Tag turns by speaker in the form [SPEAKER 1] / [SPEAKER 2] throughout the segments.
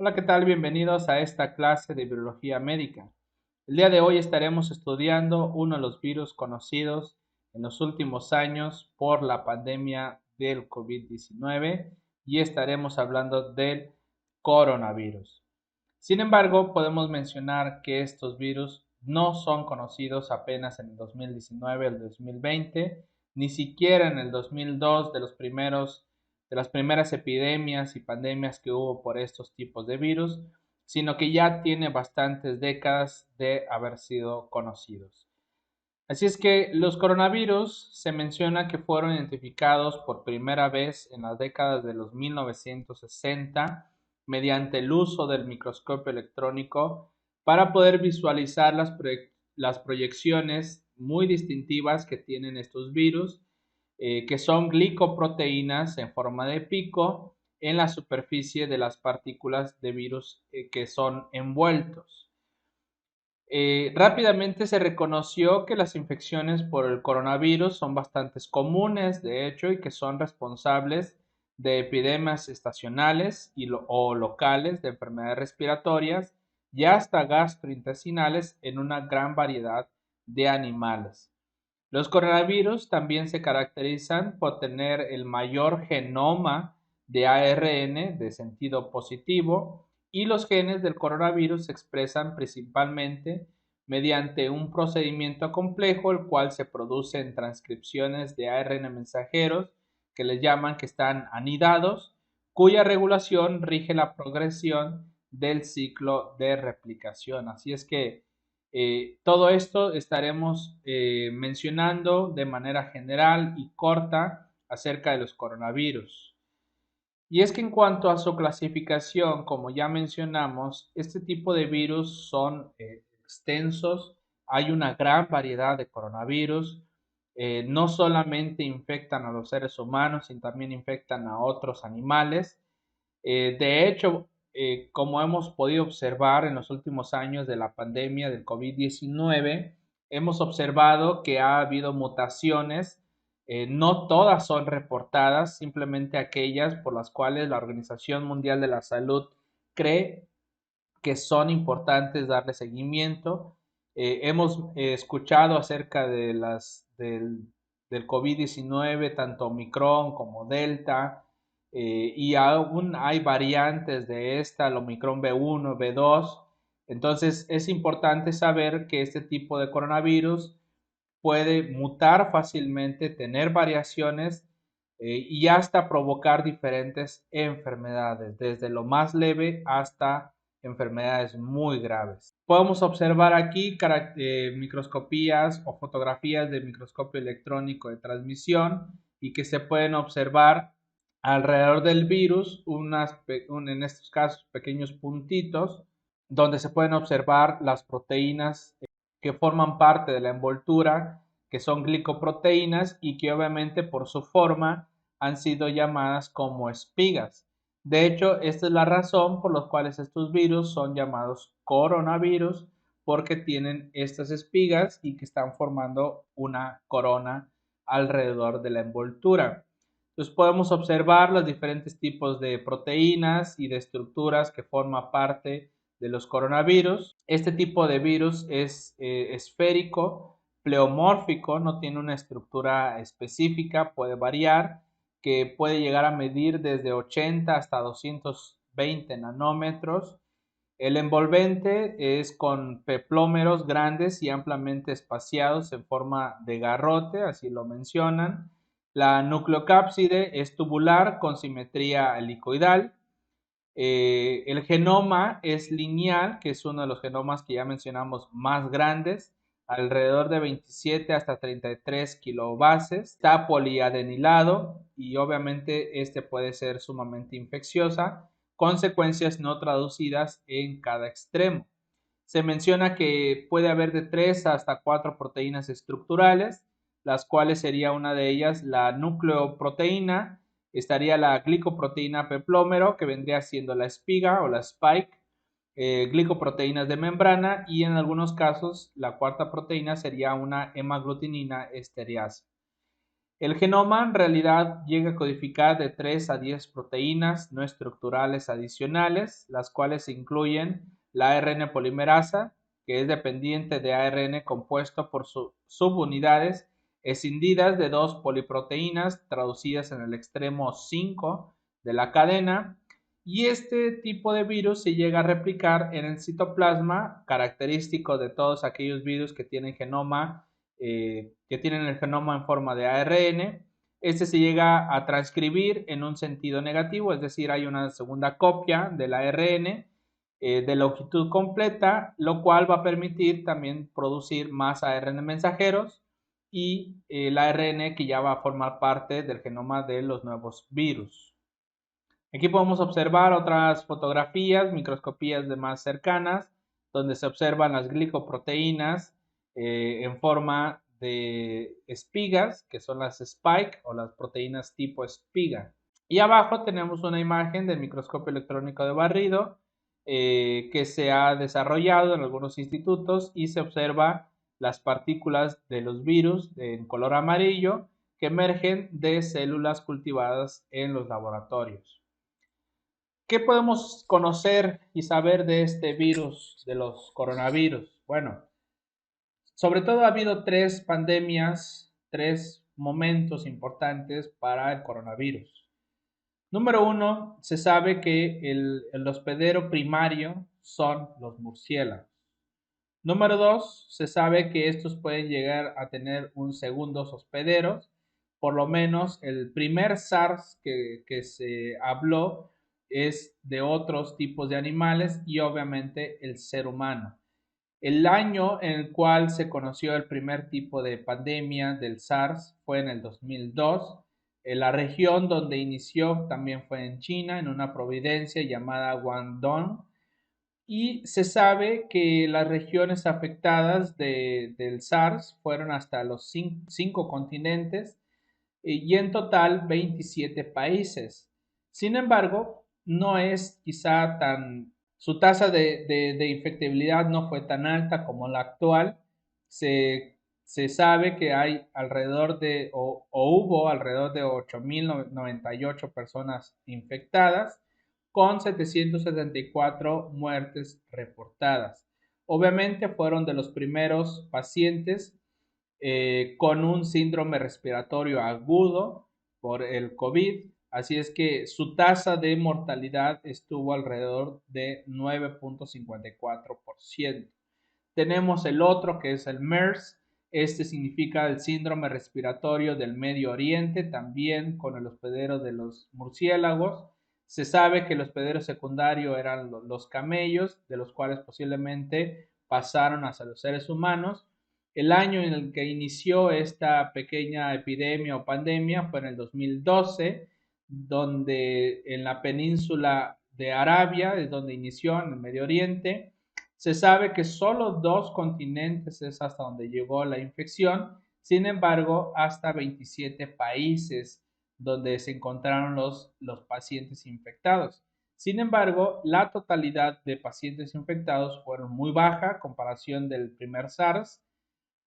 [SPEAKER 1] Hola, ¿qué tal? Bienvenidos a esta clase de biología médica. El día de hoy estaremos estudiando uno de los virus conocidos en los últimos años por la pandemia del COVID-19 y estaremos hablando del coronavirus. Sin embargo, podemos mencionar que estos virus no son conocidos apenas en el 2019, el 2020, ni siquiera en el 2002 de las primeras epidemias y pandemias que hubo por estos tipos de virus, sino que ya tiene bastantes décadas de haber sido conocidos. Así es que los coronavirus se menciona que fueron identificados por primera vez en las décadas de los 1960 mediante el uso del microscopio electrónico para poder visualizar las proyecciones muy distintivas que tienen estos virus, que son glicoproteínas en forma de pico en la superficie de las partículas de virus que son envueltos. Rápidamente se reconoció que las infecciones por el coronavirus son bastante comunes, de hecho, y que son responsables de epidemias estacionales o locales de enfermedades respiratorias y hasta gastrointestinales en una gran variedad de animales. Los coronavirus también se caracterizan por tener el mayor genoma de ARN de sentido positivo y los genes del coronavirus se expresan principalmente mediante un procedimiento complejo, el cual se produce en transcripciones de ARN mensajeros que les llaman que están anidados, cuya regulación rige la progresión del ciclo de replicación. Así es que todo esto estaremos mencionando de manera general y corta acerca de los coronavirus. Y es que en cuanto a su clasificación, como ya mencionamos, este tipo de virus son extensos. Hay una gran variedad de coronavirus. No solamente infectan a los seres humanos, sino también infectan a otros animales. De hecho, como hemos podido observar en los últimos años de la pandemia del COVID-19, hemos observado que ha habido mutaciones. No todas son reportadas, simplemente aquellas por las cuales la Organización Mundial de la Salud cree que son importantes darle seguimiento. Hemos escuchado acerca de del COVID-19, tanto Omicron como Delta, y aún hay variantes de esta, el Omicron B1, B2. Entonces es importante saber que este tipo de coronavirus puede mutar fácilmente, tener variaciones y hasta provocar diferentes enfermedades, desde lo más leve hasta enfermedades muy graves. Podemos observar aquí microscopías o fotografías de microscopio electrónico de transmisión y que se pueden observar alrededor del virus en estos casos pequeños puntitos donde se pueden observar las proteínas que forman parte de la envoltura, que son glicoproteínas y que obviamente por su forma han sido llamadas como espigas. De hecho, esta es la razón por la cual estos virus son llamados coronavirus, porque tienen estas espigas y que están formando una corona alrededor de la envoltura. Entonces podemos observar los diferentes tipos de proteínas y de estructuras que forman parte de los coronavirus. Este tipo de virus es esférico, pleomórfico, no tiene una estructura específica, puede variar, que puede llegar a medir desde 80 hasta 220 nanómetros. El envolvente es con peplómeros grandes y ampliamente espaciados en forma de garrote, así lo mencionan. La nucleocápside es tubular con simetría helicoidal. El genoma es lineal, que es uno de los genomas que ya mencionamos más grandes, alrededor de 27 hasta 33 kilobases. Está poliadenilado y obviamente este puede ser sumamente infecciosa, consecuencias no traducidas en cada extremo. Se menciona que puede haber de 3 hasta 4 proteínas estructurales, las cuales sería una de ellas la nucleoproteína, estaría la glicoproteína peplómero, que vendría siendo la espiga o la spike, glicoproteínas de membrana y en algunos casos la cuarta proteína sería una hemaglutinina estereasa. El genoma en realidad llega a codificar de 3 a 10 proteínas no estructurales adicionales, las cuales incluyen la ARN polimerasa, que es dependiente de ARN compuesto por subunidades escindidas de dos poliproteínas traducidas en el extremo 5 de la cadena, y este tipo de virus se llega a replicar en el citoplasma, característico de todos aquellos virus que tienen genoma, que tienen el genoma en forma de ARN. Este se llega a transcribir en un sentido negativo, es decir, hay una segunda copia del ARN de longitud completa, lo cual va a permitir también producir más ARN mensajeros y el ARN que ya va a formar parte del genoma de los nuevos virus. Aquí podemos observar otras fotografías, microscopías de más cercanas, donde se observan las glicoproteínas en forma de espigas, que son las spike o las proteínas tipo espiga. Y abajo tenemos una imagen del microscopio electrónico de barrido que se ha desarrollado en algunos institutos y se observa las partículas de los virus en color amarillo que emergen de células cultivadas en los laboratorios. ¿Qué podemos conocer y saber de este virus, de los coronavirus? Bueno, sobre todo ha habido tres pandemias, tres momentos importantes para el coronavirus. Número uno, se sabe que el hospedero primario son los murciélagos. Número dos, se sabe que estos pueden llegar a tener un segundos hospederos. Por lo menos el primer SARS que se habló es de otros tipos de animales y obviamente el ser humano. El año en el cual se conoció el primer tipo de pandemia del SARS fue en el 2002. La región donde inició también fue en China, en una provincia llamada Guangdong. Y se sabe que las regiones afectadas del SARS fueron hasta los cinco continentes y en total 27 países. Sin embargo, no es quizá tan, su tasa de infectabilidad no fue tan alta como la actual. Se sabe que hay alrededor de, o hubo alrededor de 8.098 personas infectadas con 774 muertes reportadas. Obviamente fueron de los primeros pacientes con un síndrome respiratorio agudo por el COVID. Así es que su tasa de mortalidad estuvo alrededor de 9.54%. Tenemos el otro que es el MERS. Este significa el síndrome respiratorio del Medio Oriente, también con el hospedero de los murciélagos. Se sabe que el hospedero secundario eran los camellos, de los cuales posiblemente pasaron hacia los seres humanos. El año en el que inició esta pequeña epidemia o pandemia fue en el 2012, donde en la península de Arabia es donde inició, en el Medio Oriente. Se sabe que solo 2 continentes es hasta donde llegó la infección, sin embargo, hasta 27 países donde se encontraron los pacientes infectados. Sin embargo, la totalidad de pacientes infectados fueron muy baja a comparación del primer SARS,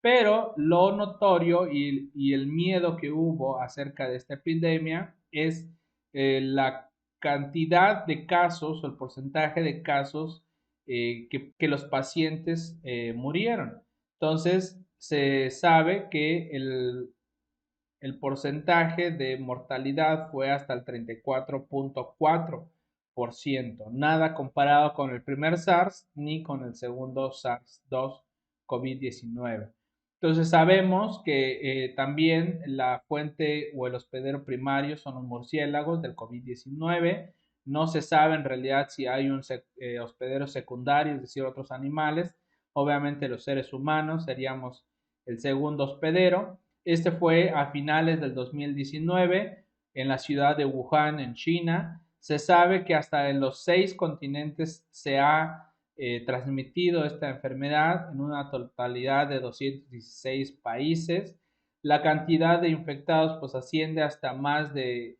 [SPEAKER 1] pero lo notorio y el miedo que hubo acerca de esta epidemia es la cantidad de casos o el porcentaje de casos que los pacientes murieron. Entonces, se sabe que el porcentaje de mortalidad fue hasta el 34.4%, nada comparado con el primer SARS ni con el segundo SARS-2 COVID-19. Entonces sabemos que también la fuente o el hospedero primario son los murciélagos del COVID-19. No se sabe en realidad si hay un hospedero secundario, es decir, otros animales. Obviamente los seres humanos seríamos el segundo hospedero. Este fue a finales del 2019 en la ciudad de Wuhan, en China. Se sabe que hasta en los 6 continentes se ha transmitido esta enfermedad en una totalidad de 216 países. La cantidad de infectados pues asciende hasta más de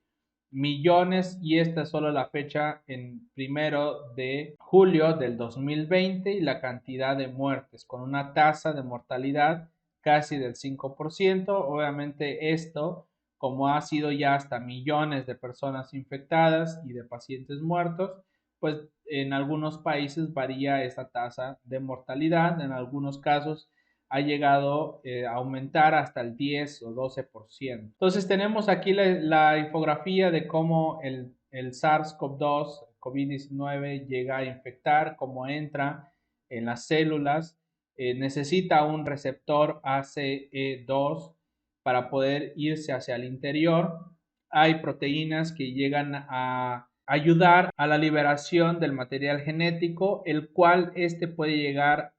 [SPEAKER 1] millones y esta es solo la fecha en 1 de julio del 2020 y la cantidad de muertes con una tasa de mortalidad casi del 5%. Obviamente esto como ha sido ya hasta millones de personas infectadas y de pacientes muertos, pues en algunos países varía esa tasa de mortalidad, en algunos casos ha llegado a aumentar hasta el 10 o 12%. Entonces tenemos aquí la infografía de cómo el SARS-CoV-2, COVID-19, llega a infectar, cómo entra en las células, necesita un receptor ACE2 para poder irse hacia el interior. Hay proteínas que llegan a ayudar a la liberación del material genético, el cual puede llegar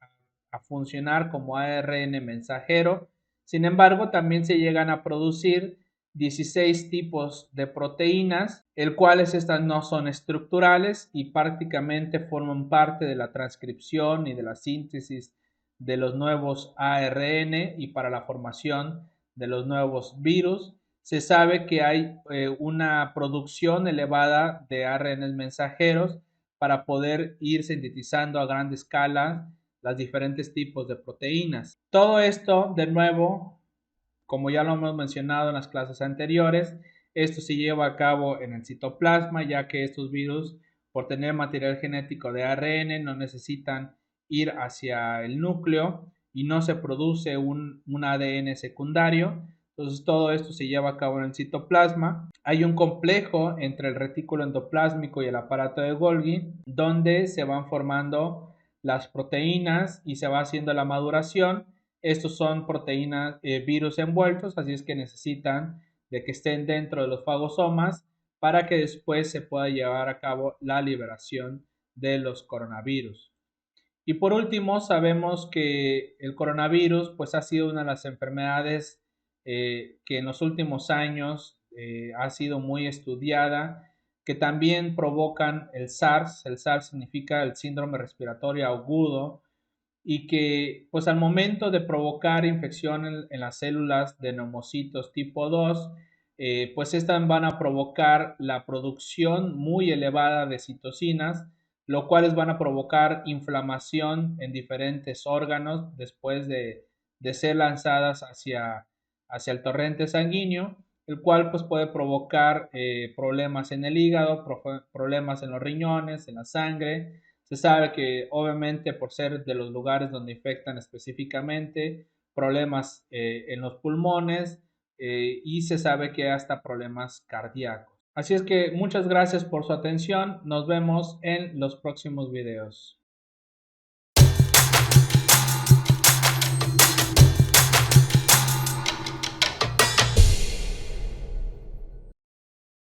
[SPEAKER 1] a funcionar como ARN mensajero. Sin embargo, también se llegan a producir 16 tipos de proteínas, el cuales estas no son estructurales y prácticamente forman parte de la transcripción y de la síntesis de los nuevos ARN y para la formación de los nuevos virus. Se sabe que hay una producción elevada de ARN mensajeros para poder ir sintetizando a gran escala los diferentes tipos de proteínas. Todo esto, de nuevo, como ya lo hemos mencionado en las clases anteriores, esto se lleva a cabo en el citoplasma, ya que estos virus, por tener material genético de ARN, no necesitan ir hacia el núcleo y no se produce un ADN secundario. Entonces todo esto se lleva a cabo en el citoplasma. Hay un complejo entre el retículo endoplásmico y el aparato de Golgi, donde se van formando las proteínas y se va haciendo la maduración. Estos son proteínas, virus envueltos, así es que necesitan de que estén dentro de los fagosomas para que después se pueda llevar a cabo la liberación de los coronavirus. Y por último, sabemos que el coronavirus pues ha sido una de las enfermedades que en los últimos años ha sido muy estudiada, que también provocan el SARS. El SARS significa el síndrome respiratorio agudo, y que pues al momento de provocar infección en las células de neumocitos tipo 2, pues estas van a provocar la producción muy elevada de citocinas, lo cuales van a provocar inflamación en diferentes órganos después de ser lanzadas hacia el torrente sanguíneo, el cual pues puede provocar problemas en el hígado, problemas en los riñones, en la sangre. Se sabe que obviamente por ser de los lugares donde infectan específicamente, problemas en los pulmones, y se sabe que hasta problemas cardíacos. Así es que muchas gracias por su atención. Nos vemos en los próximos videos.